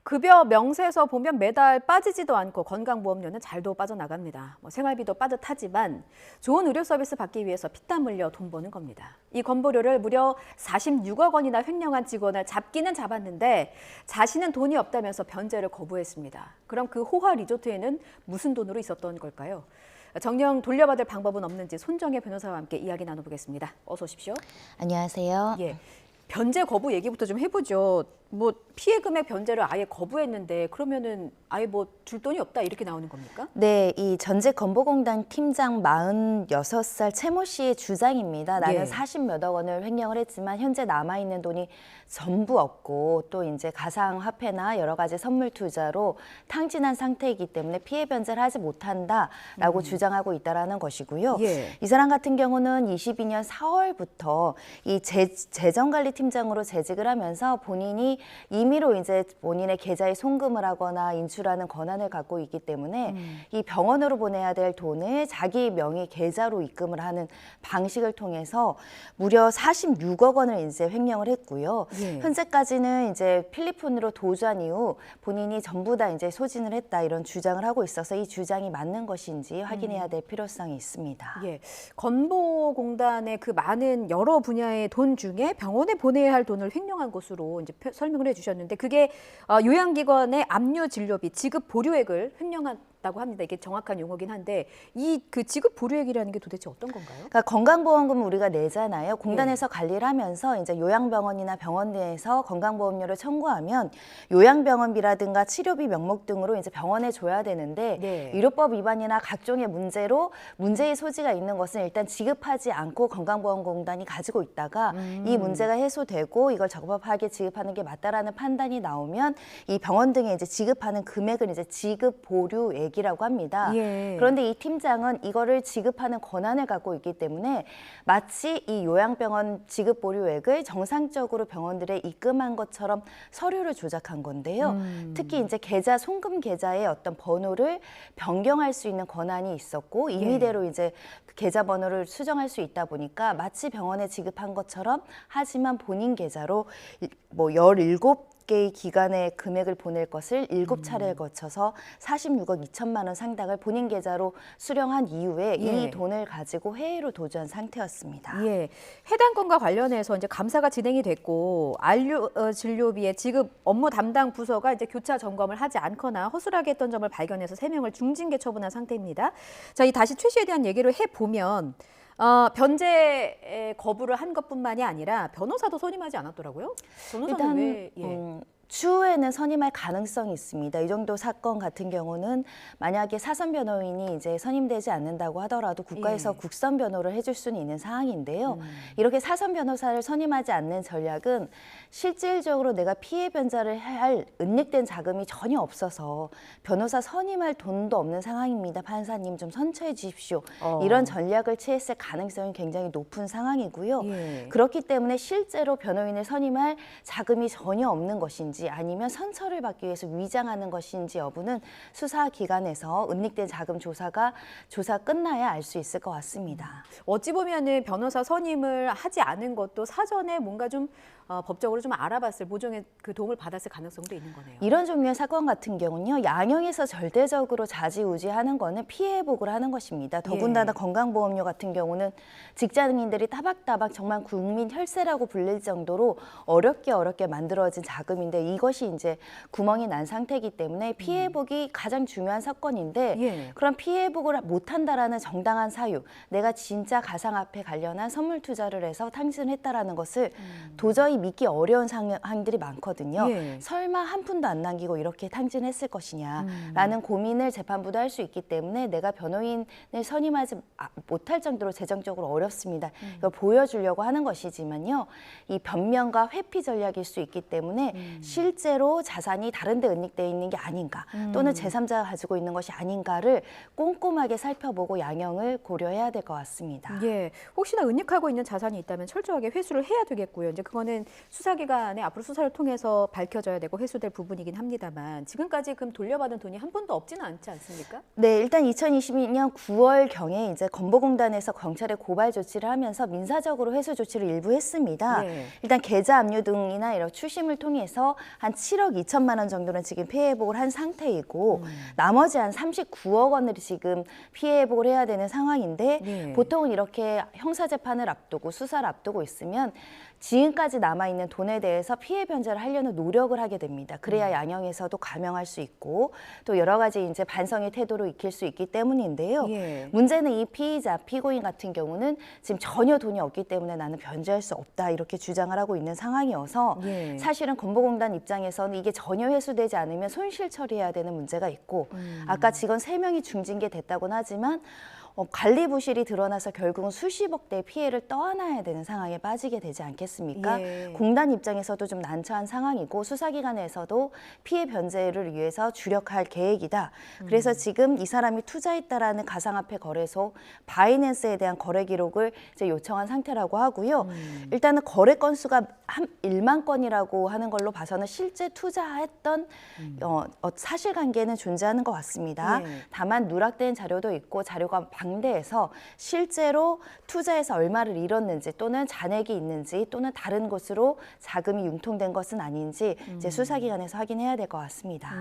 급여 명세서 보면 매달 빠지지도 않고 건강보험료는 잘도 빠져나갑니다. 생활비도 빠듯하지만 좋은 의료 서비스 받기 위해서 피땀 흘려 돈 버는 겁니다. 이 건보료를 무려 46억 원이나 횡령한 직원을 잡기는 잡았는데 자신은 돈이 없다면서 변제를 거부했습니다. 그럼 그 호화 리조트에는 무슨 돈으로 있었던 걸까요? 정령 돌려받을 방법은 없는지 손정혜 변호사와 함께 이야기 나눠보겠습니다. 어서 오십시오. 안녕하세요. 예. 변제 거부 얘기부터 좀 해보죠. 피해 금액 변제를 아예 거부했는데 그러면은 아예 줄 돈이 없다 이렇게 나오는 겁니까? 네, 이 전직건보공단 팀장 46살 최모 씨의 주장입니다. 나는 예. 40몇억 원을 횡령을 했지만 현재 남아있는 돈이 전부 없고 또 이제 가상화폐나 여러 가지 선물 투자로 탕진한 상태이기 때문에 피해 변제를 하지 못한다라고 주장하고 있다라는 것이고요. 예. 이 사람 같은 경우는 22년 4월부터 이 재정관리팀장으로 재직을 하면서 본인이 임의로 이제 본인의 계좌에 송금을 하거나 인출하는 권한을 갖고 있기 때문에 이 병원으로 보내야 될 돈을 자기 명의 계좌로 입금을 하는 방식을 통해서 무려 46억 원을 이제 횡령을 했고요. 예. 현재까지는 이제 필리핀으로 도주한 이후 본인이 전부 다 이제 소진을 했다 이런 주장을 하고 있어서 이 주장이 맞는 것인지 확인해야 될 필요성이 있습니다. 예. 건보공단의 그 많은 여러 분야의 돈 중에 병원에 보내야 할 돈을 횡령한 것으로 이제 설명을 해주셨는데 그게 요양기관의 압류 진료비 지급 보류액을 횡령했다고 합니다. 이게 정확한 용어긴 한데 이 그 지급 보류액이라는 게 도대체 어떤 건가요? 그러니까 건강보험금 우리가 내잖아요. 공단에서 관리를 하면서 이제 요양병원이나 병원 내에서 건강보험료를 청구하면 요양병원비라든가 치료비 명목 등으로 이제 병원에 줘야 되는데 네. 의료법 위반이나 각종의 문제로 문제의 소지가 있는 것은 일단 지급하지 않고 건강보험공단이 가지고 있다가 이 문제가 해소되고 이걸 적법하게 지급하는 게 맞다라는 판단이 나오면 이 병원 등에 이제 지급하는 금액을 이제 지급 보류액이라고 합니다. 예. 그런데 이 팀장은 이거를 지급하는 권한을 갖고 있기 때문에 마치 이 요양병원 지급 보류액을 정상적으로 병원들에 입금한 것처럼 서류를 조작한 건데요. 특히 이제 계좌 송금 계좌의 어떤 번호를 변경할 수 있는 권한이 있었고 임의대로 이제 그 계좌 번호를 수정할 수 있다 보니까 마치 병원에 지급한 것처럼 하지만 본인 계좌로 17개의 기간의 금액을 보낼 것을 7차례에 거쳐서 46억 2천만 원 상당을 본인 계좌로 수령한 이후에 예. 이 돈을 가지고 해외로 도주한 상태였습니다. 예, 해당 건과 관련해서 이제 감사가 진행이 됐고 진료비의 지급 업무 담당 부서가 이제 교차 점검을 하지 않거나 허술하게 했던 점을 발견해서 3명을 중징계 처분한 상태입니다. 자, 이 다시 최 씨에 대한 얘기를 해보면 변제 거부를 한 것뿐만이 아니라 변호사도 선임하지 않았더라고요. 변호사는 왜? 예. 추후에는 선임할 가능성이 있습니다. 이 정도 사건 같은 경우는 만약에 사선 변호인이 이제 선임되지 않는다고 하더라도 국가에서 예. 국선 변호를 해줄 수는 있는 상황인데요. 이렇게 사선 변호사를 선임하지 않는 전략은 실질적으로 내가 피해 변제를 할 은닉된 자금이 전혀 없어서 변호사 선임할 돈도 없는 상황입니다. 판사님 좀 선처해 주십시오. 이런 전략을 취했을 가능성이 굉장히 높은 상황이고요. 예. 그렇기 때문에 실제로 변호인을 선임할 자금이 전혀 없는 것인지 아니면 선처를 받기 위해서 위장하는 것인지 여부는 수사기관에서 은닉된 자금 조사 끝나야 알 수 있을 것 같습니다. 어찌 보면은 변호사 선임을 하지 않은 것도 사전에 뭔가 좀 법적으로 좀 알아봤을 모종의 그 도움을 받았을 가능성도 있는 거네요. 이런 종류의 사건 같은 경우는요. 양형에서 절대적으로 좌지우지하는 거는 피해 회복을 하는 것입니다. 더군다나 건강보험료 같은 경우는 직장인들이 따박따박 정말 국민 혈세라고 불릴 정도로 어렵게 만들어진 자금인데 이것이 이제 구멍이 난 상태이기 때문에 피해 회복이 가장 중요한 사건인데 예. 그런 피해 회복을 못한다라는 정당한 사유, 내가 진짜 가상화폐 관련한 선물 투자를 해서 탕진했다라는 것을 도저히 믿기 어려운 상황들이 많거든요. 예. 설마 한 푼도 안 남기고 이렇게 탕진했을 것이냐라는 고민을 재판부도 할 수 있기 때문에 내가 변호인을 선임하지 못할 정도로 재정적으로 어렵습니다. 이걸 보여주려고 하는 것이지만요. 이 변명과 회피 전략일 수 있기 때문에 실제로 자산이 다른 데 은닉되어 있는 게 아닌가 또는 제3자가 가지고 있는 것이 아닌가를 꼼꼼하게 살펴보고 양형을 고려해야 될 것 같습니다. 예, 혹시나 은닉하고 있는 자산이 있다면 철저하게 회수를 해야 되겠고요. 이제 그거는 수사기관에 앞으로 수사를 통해서 밝혀져야 되고 회수될 부분이긴 합니다만 지금까지 그럼 돌려받은 돈이 한 푼도 없지는 않지 않습니까? 네, 일단 2022년 9월경에 이제 건보공단에서 경찰에 고발 조치를 하면서 민사적으로 회수 조치를 일부 했습니다. 예. 일단 계좌 압류 등이나 이런 추심을 통해서 한 7억 2천만 원 정도는 지금 피해 회복을 한 상태이고 나머지 한 39억 원을 지금 피해 회복을 해야 되는 상황인데 예. 보통은 이렇게 형사재판을 앞두고 수사를 앞두고 있으면 지금까지 남아있는 돈에 대해서 피해 변제를 하려는 노력을 하게 됩니다. 그래야 양형에서도 감형할 수 있고 또 여러 가지 이제 반성의 태도로 익힐 수 있기 때문인데요. 예. 문제는 이 피의자, 피고인 같은 경우는 지금 전혀 돈이 없기 때문에 나는 변제할 수 없다 이렇게 주장을 하고 있는 상황이어서 예. 사실은 건보공단 입장에서는 이게 전혀 회수되지 않으면 손실 처리해야 되는 문제가 있고 아까 직원 3명이 중징계 됐다고는 하지만 관리 부실이 드러나서 결국은 수십억 대의 피해를 떠안아야 되는 상황에 빠지게 되지 않겠습니까? 예. 공단 입장에서도 좀 난처한 상황이고 수사기관에서도 피해 변제를 위해서 주력할 계획이다. 그래서 지금 이 사람이 투자했다라는 가상화폐 거래소 바이낸스에 대한 거래 기록을 이제 요청한 상태라고 하고요. 일단은 거래 건수가 한 1만 건이라고 하는 걸로 봐서는 실제 투자했던 사실관계는 존재하는 것 같습니다. 예. 다만 누락된 자료도 있고 자료가 방대해서 실제로 투자해서 얼마를 잃었는지 또는 잔액이 있는지 또는 다른 곳으로 자금이 융통된 것은 아닌지 이제 수사기관에서 확인해야 될 것 같습니다.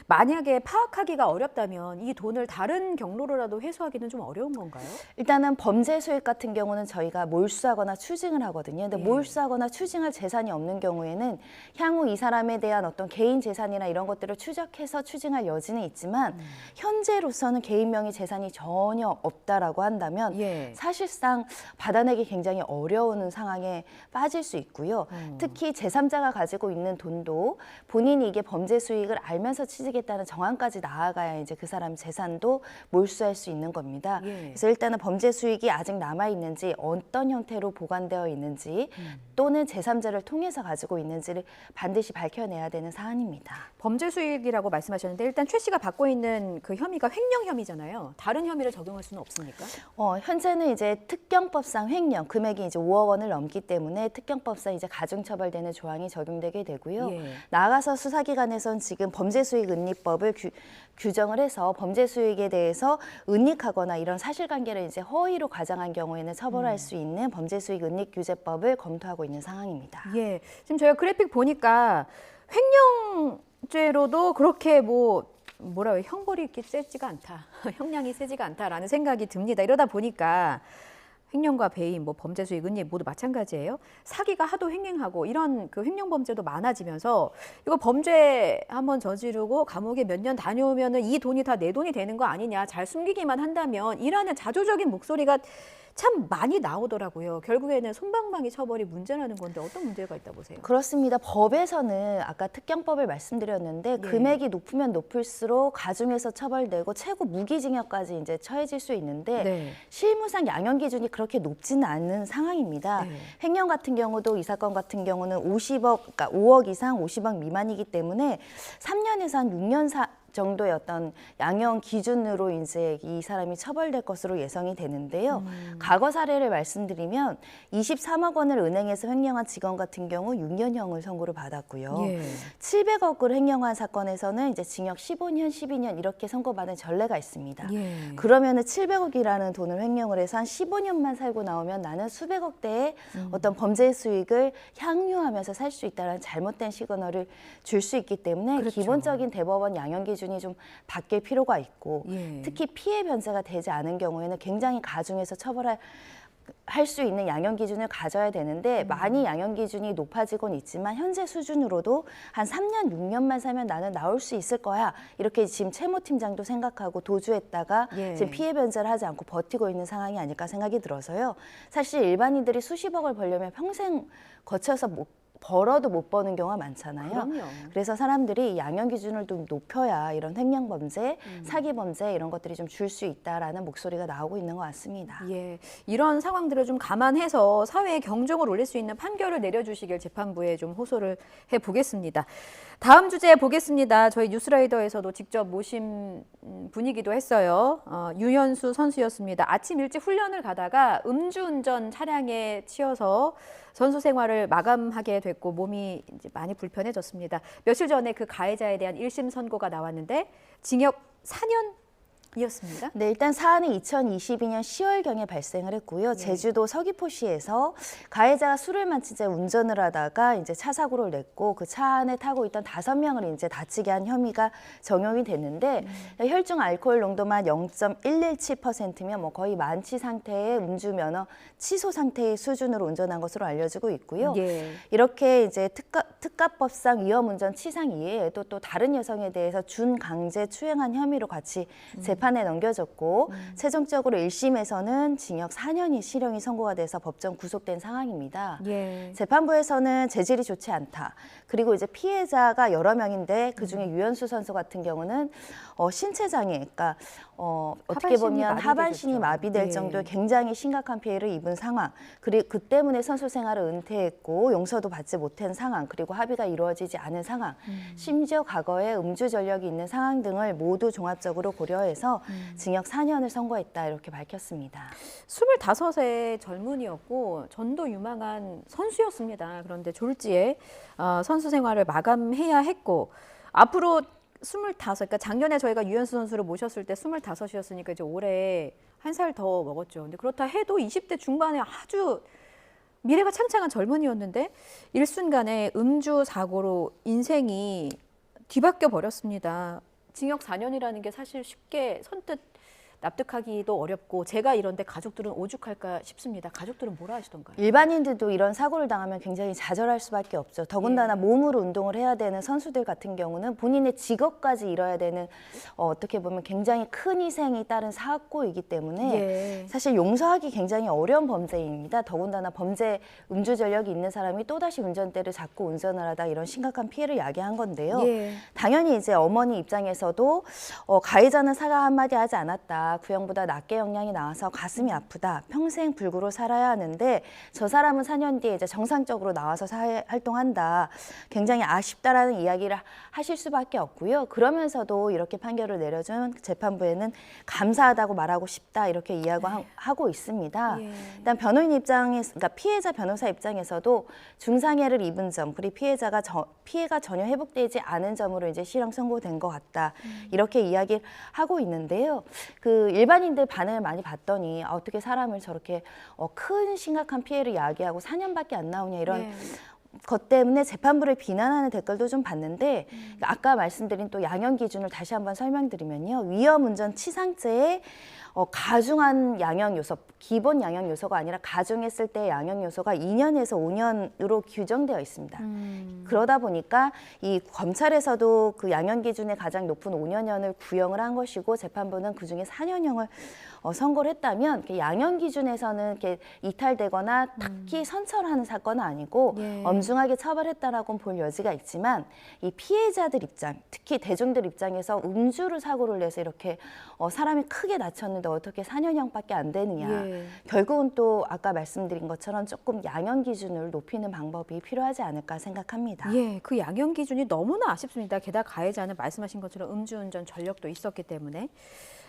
만약에 파악하기가 어렵다면 이 돈을 다른 경로로라도 회수하기는 좀 어려운 건가요? 일단은 범죄 수익 같은 경우는 저희가 몰수하거나 추징을 하거든요. 근데 예. 몰수하거나 추징할 재산이 없는 경우에는 향후 이 사람에 대한 어떤 개인 재산이나 이런 것들을 추적해서 추징할 여지는 있지만 현재로서는 개인 명의 재산이 전혀 없다라고 한다면 예. 사실상 받아내기 굉장히 어려운 상황에 빠질 수 있고요. 특히 제3자가 가지고 있는 돈도 본인이 이게 범죄 수익을 알면서 취득했다는 정황까지 나아가야 이제 그 사람 재산도 몰수할 수 있는 겁니다. 예. 그래서 일단은 범죄 수익이 아직 남아 있는지 어떤 형태로 보관되어 있는지 또는 제3자를 통해서 가지고 있는지를 반드시 밝혀내야 되는 사안입니다. 범죄 수익이라고 말씀하셨는데 일단 최 씨가 받고 있는 그 혐의가 횡령 혐의잖아요. 다른 혐의를 적용할 수는 없습니까? 현재는 이제 특경법상 횡령 금액이 이제 5억 원을 넘기 때문에 특경법상 이제 가중처벌되는 조항이 적용되게 되고요. 예. 나아가서 수사기관에서는 지금 범죄수익은닉법을 규정을 해서 범죄 수익에 대해서 은닉하거나 이런 사실관계를 이제 허위로 가장한 경우에는 처벌할 수 있는 범죄수익은닉규제법을 검토하고 있는 상황입니다. 예. 지금 저희가 그래픽 보니까 횡령죄로도 그렇게 뭐라 해요? 형벌이 이렇게 세지가 않다. 형량이 세지가 않다라는 생각이 듭니다. 이러다 보니까 횡령과 배임, 범죄 수익, 은닉 모두 마찬가지예요. 사기가 하도 횡행하고 이런 그 횡령 범죄도 많아지면서 이거 범죄 한번 저지르고 감옥에 몇 년 다녀오면은 이 돈이 다 내 돈이 되는 거 아니냐, 잘 숨기기만 한다면 이라는 자조적인 목소리가 참 많이 나오더라고요. 결국에는 솜방망이 처벌이 문제라는 건데 어떤 문제가 있다 보세요? 그렇습니다. 법에서는 아까 특경법을 말씀드렸는데 금액이 높으면 높을수록 가중해서 처벌되고 최고 무기징역까지 이제 처해질 수 있는데 네. 실무상 양형 기준이 그렇게 높지는 않은 상황입니다. 네. 횡령 같은 경우도 이 사건 같은 경우는 50억, 그러니까 5억 이상 50억 미만이기 때문에 3년에서 한 6년 정도의 어떤 양형 기준으로 이제 이 사람이 처벌될 것으로 예상이 되는데요. 과거 사례를 말씀드리면 23억 원을 은행에서 횡령한 직원 같은 경우 6년형을 선고를 받았고요. 예. 700억을 횡령한 사건에서는 이제 징역 15년, 12년 이렇게 선고받은 전례가 있습니다. 예. 그러면은 700억이라는 돈을 횡령을 해서 한 15년만 살고 나오면 나는 수백억 대의 어떤 범죄 수익을 향유하면서 살 수 있다는 잘못된 시그널을 줄 수 있기 때문에 그렇죠. 기본적인 대법원 양형 기준이 좀 바뀔 필요가 있고 예. 특히 피해 변제가 되지 않은 경우에는 굉장히 가중해서 처벌할 수 있는 양형 기준을 가져야 되는데 많이 양형 기준이 높아지곤 있지만 현재 수준으로도 한 3년, 6년만 살면 나는 나올 수 있을 거야. 이렇게 지금 채무팀장도 생각하고 도주했다가 예. 지금 피해 변제를 하지 않고 버티고 있는 상황이 아닐까 생각이 들어서요. 사실 일반인들이 수십억을 벌려면 평생 거쳐서 벌어도 못 버는 경우가 많잖아요. 그럼요. 그래서 사람들이 양형 기준을 좀 높여야 이런 횡령 범죄, 사기 범죄 이런 것들이 좀 줄 수 있다라는 목소리가 나오고 있는 것 같습니다. 예, 이런 상황들을 좀 감안해서 사회의 경종을 울릴 수 있는 판결을 내려주시길 재판부에 좀 호소를 해보겠습니다. 다음 주제 보겠습니다. 저희 뉴스라이더에서도 직접 모신 분이기도 했어요. 유현수 선수였습니다. 아침 일찍 훈련을 가다가 음주운전 차량에 치여서 선수 생활을 마감하게 됐고 몸이 이제 많이 불편해졌습니다. 며칠 전에 그 가해자에 대한 1심 선고가 나왔는데 징역 4년이었습니다. 네, 일단 사안은 2022년 10월경에 발생을 했고요. 제주도 서귀포시에서 가해자가 술을 마신 채 운전을 하다가 이제 차 사고를 냈고 그 차 안에 타고 있던 5명을 이제 다치게 한 혐의가 적용이 됐는데 혈중 알코올 농도만 0.117%면 뭐 거의 만취 상태의 음주 면허 취소 상태의 수준으로 운전한 것으로 알려지고 있고요. 예. 이렇게 이제 특가법상 위험운전 치상 이외에도 또 다른 여성에 대해서 준강제 추행한 혐의로 같이 재판에 넘겨졌고 최종적으로 1심에서는 징역 4년이 실형이 선고가 돼서 법정 구속된 상황입니다. 예. 재판부에서는 재질이 좋지 않다. 그리고 이제 피해자가 여러 명인데 그중에 유현수 선수 같은 경우는 신체 장애, 그러니까 어떻게 보면 하반신이 마비될 정도의 굉장히 심각한 피해를 입은 상황. 그리고 그 때문에 선수 생활을 은퇴했고 용서도 받지 못한 상황. 그리고 합의가 이루어지지 않은 상황. 심지어 과거에 음주 전력이 있는 상황 등을 모두 종합적으로 고려해서 징역 4년을 선고했다 이렇게 밝혔습니다. 25의 젊은이였고 전도 유망한 선수였습니다. 그런데 졸지에 선수 생활을 마감해야 했고 앞으로 25, 그러니까 작년에 저희가 유현수 선수를 모셨을 때 25이었으니까 이제 올해 한 살 더 먹었죠. 근데 그렇다 해도 20대 중반에 아주 미래가 창창한 젊은이였는데 일순간에 음주 사고로 인생이 뒤바뀌어 버렸습니다. 징역 4년이라는 게 사실 쉽게 선뜻 납득하기도 어렵고 제가 이런데 가족들은 오죽할까 싶습니다. 가족들은 뭐라 하시던가요? 일반인들도 이런 사고를 당하면 굉장히 좌절할 수밖에 없죠. 더군다나 몸으로 운동을 해야 되는 선수들 같은 경우는 본인의 직업까지 잃어야 되는 어떻게 보면 굉장히 큰 희생이 따른 사고이기 때문에 사실 용서하기 굉장히 어려운 범죄입니다. 더군다나 범죄 음주 전력이 있는 사람이 또다시 운전대를 잡고 운전을 하다 이런 심각한 피해를 야기한 건데요. 당연히 이제 어머니 입장에서도 가해자는 사과 한마디 하지 않았다. 구형보다 낮게 형량이 나와서 가슴이 아프다. 평생 불구로 살아야 하는데 저 사람은 4년 뒤에 이제 정상적으로 나와서 사회 활동한다. 굉장히 아쉽다라는 이야기를 하실 수밖에 없고요. 그러면서도 이렇게 판결을 내려준 재판부에는 감사하다고 말하고 싶다 이렇게 이야기하고 있습니다. 일단 변호인 입장에서, 그러니까 피해자 변호사 입장에서도 중상해를 입은 점, 그리고 피해가 전혀 회복되지 않은 점으로 이제 실형 선고된 것 같다. 이렇게 이야기를 하고 있는데요. 그 일반인들 반응을 많이 봤더니 어떻게 사람을 저렇게 큰 심각한 피해를 야기하고 4년밖에 안 나오냐 이런 것 때문에 재판부를 비난하는 댓글도 좀 봤는데 아까 말씀드린 또 양형 기준을 다시 한번 설명드리면요. 위험운전 치상죄의 가중한 양형 요소, 기본 양형 요소가 아니라 가중했을 때 양형 요소가 2년에서 5년으로 규정되어 있습니다. 그러다 보니까 이 검찰에서도 그 양형 기준의 가장 높은 5년형을 구형을 한 것이고 재판부는 그중에 4년형을 선고를 했다면 양형 기준에서는 이렇게 이탈되거나 특히 선처하는 사건은 아니고 엄중하게 처벌했다라고는 볼 여지가 있지만 이 피해자들 입장, 특히 대중들 입장에서 음주로 사고를 내서 이렇게 사람이 크게 다쳤는데 어떻게 4년형밖에 안 되느냐. 결국은 또 아까 말씀드린 것처럼 조금 양형 기준을 높이는 방법이 필요하지 않을까 생각합니다. 예, 그 양형 기준이 너무나 아쉽습니다. 게다가 가해자는 말씀하신 것처럼 음주운전 전력도 있었기 때문에.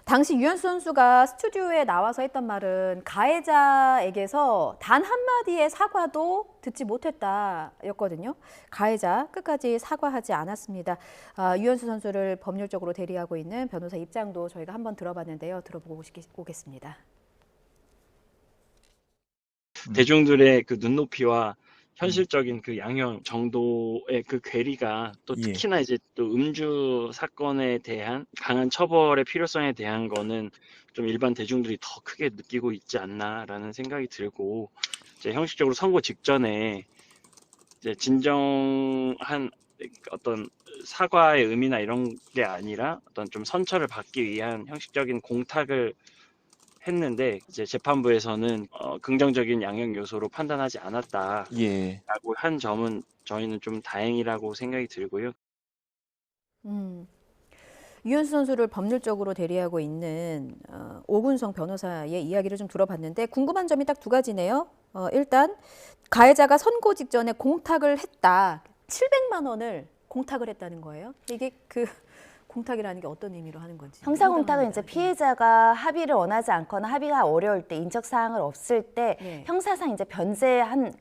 당시 유현수 선수가 스튜디오에 나와서 했던 말은 가해자에게서 단 한마디의 사과도 듣지 못했다였거든요. 가해자 끝까지 사과하지 않았습니다. 유현수 선수를 법률적으로 대리하고 있는 변호사 입장도 저희가 한번 들어봤는데요. 들어보고 오겠습니다. 대중들의 그 눈높이와 현실적인 그 양형 정도의 그 괴리가 또 특히나 이제 또 음주 사건에 대한 강한 처벌의 필요성에 대한 거는 좀 일반 대중들이 더 크게 느끼고 있지 않나라는 생각이 들고 이제 형식적으로 선고 직전에 이제 진정한 어떤 사과의 의미나 이런 게 아니라 어떤 좀 선처를 받기 위한 형식적인 공탁을 했는데 이제 재판부에서는 긍정적인 양형 요소로 판단하지 않았다라고 한 점은 저희는 좀 다행이라고 생각이 들고요. 유현수 선수를 법률적으로 대리하고 있는 오군성 변호사의 이야기를 좀 들어봤는데 궁금한 점이 딱 두 가지네요. 일단 가해자가 선고 직전에 공탁을 했다. 700만 원을 공탁을 했다는 거예요? 이게 그 공탁이라는 게 어떤 의미로 하는 건지. 형사공탁은 이제 피해자가 합의를 원하지 않거나 합의가 어려울 때, 인적 사항을 없을 때 네. 형사상 이제 변제한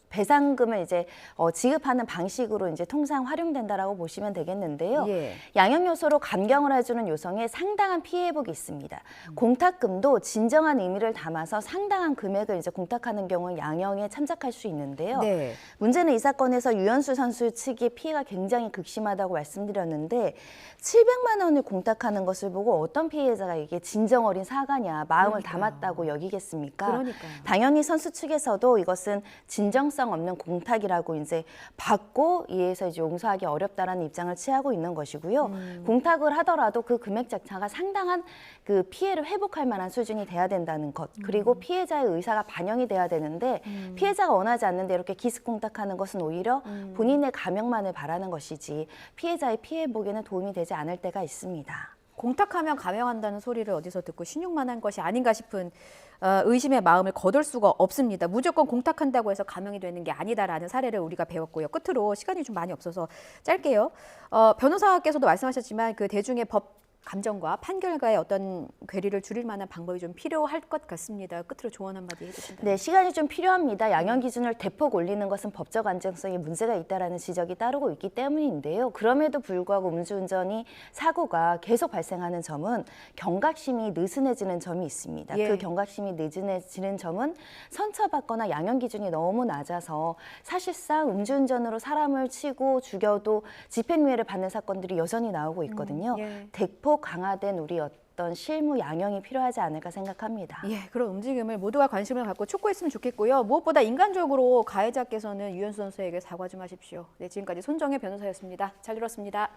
배상금을 이제 지급하는 방식으로 이제 통상 활용된다라고 보시면 되겠는데요. 예. 양형 요소로 감경을 해주는 요성에 상당한 피해 회복이 있습니다. 공탁금도 진정한 의미를 담아서 상당한 금액을 이제 공탁하는 경우 양형에 참작할 수 있는데요. 네. 문제는 이 사건에서 유현수 선수 측의 피해가 굉장히 극심하다고 말씀드렸는데 700만 원을 공탁하는 것을 보고 어떤 피해자가 이게 진정 어린 사과냐, 마음을 그러니까요. 담았다고 여기겠습니까? 그러니까요. 당연히 선수 측에서도 이것은 진정성 없는 공탁이라고 이제 받고 이에서 이제 용서하기 어렵다라는 입장을 취하고 있는 것이고요. 공탁을 하더라도 그 금액 자체가 상당한 그 피해를 회복할 만한 수준이 돼야 된다는 것. 그리고 피해자의 의사가 반영이 돼야 되는데 피해자가 원하지 않는데 이렇게 기습공탁하는 것은 오히려 본인의 감형만을 바라는 것이지 피해자의 피해 회복에는 도움이 되지 않을 때가 있습니다. 공탁하면 감형한다는 소리를 어디서 듣고 신용만 한 것이 아닌가 싶은 의심의 마음을 거둘 수가 없습니다. 무조건 공탁한다고 해서 감형이 되는 게 아니다라는 사례를 우리가 배웠고요. 끝으로 시간이 좀 많이 없어서 짧게요. 변호사께서도 말씀하셨지만 그 대중의 법 감정과 판결과의 어떤 괴리를 줄일 만한 방법이 좀 필요할 것 같습니다. 끝으로 조언 한마디 해주신다면. 네, 시간이 좀 필요합니다. 양형 기준을 대폭 올리는 것은 법적 안정성에 문제가 있다라는 지적이 따르고 있기 때문인데요. 그럼에도 불구하고 음주운전이 사고가 계속 발생하는 점은 경각심이 느슨해지는 점이 있습니다. 예. 그 경각심이 느슨해지는 점은 선처받거나 양형 기준이 너무 낮아서 사실상 음주운전으로 사람을 치고 죽여도 집행유예를 받는 사건들이 여전히 나오고 있거든요. 예. 대폭 강화된 우리 어떤 실무 양형이 필요하지 않을까 생각합니다. 예, 그런 움직임을 모두가 관심을 갖고 촉구했으면 좋겠고요. 무엇보다 인간적으로 가해자께서는 유현수 선수에게 사과 좀 하십시오. 네, 지금까지 손정혜 변호사였습니다. 잘 들었습니다.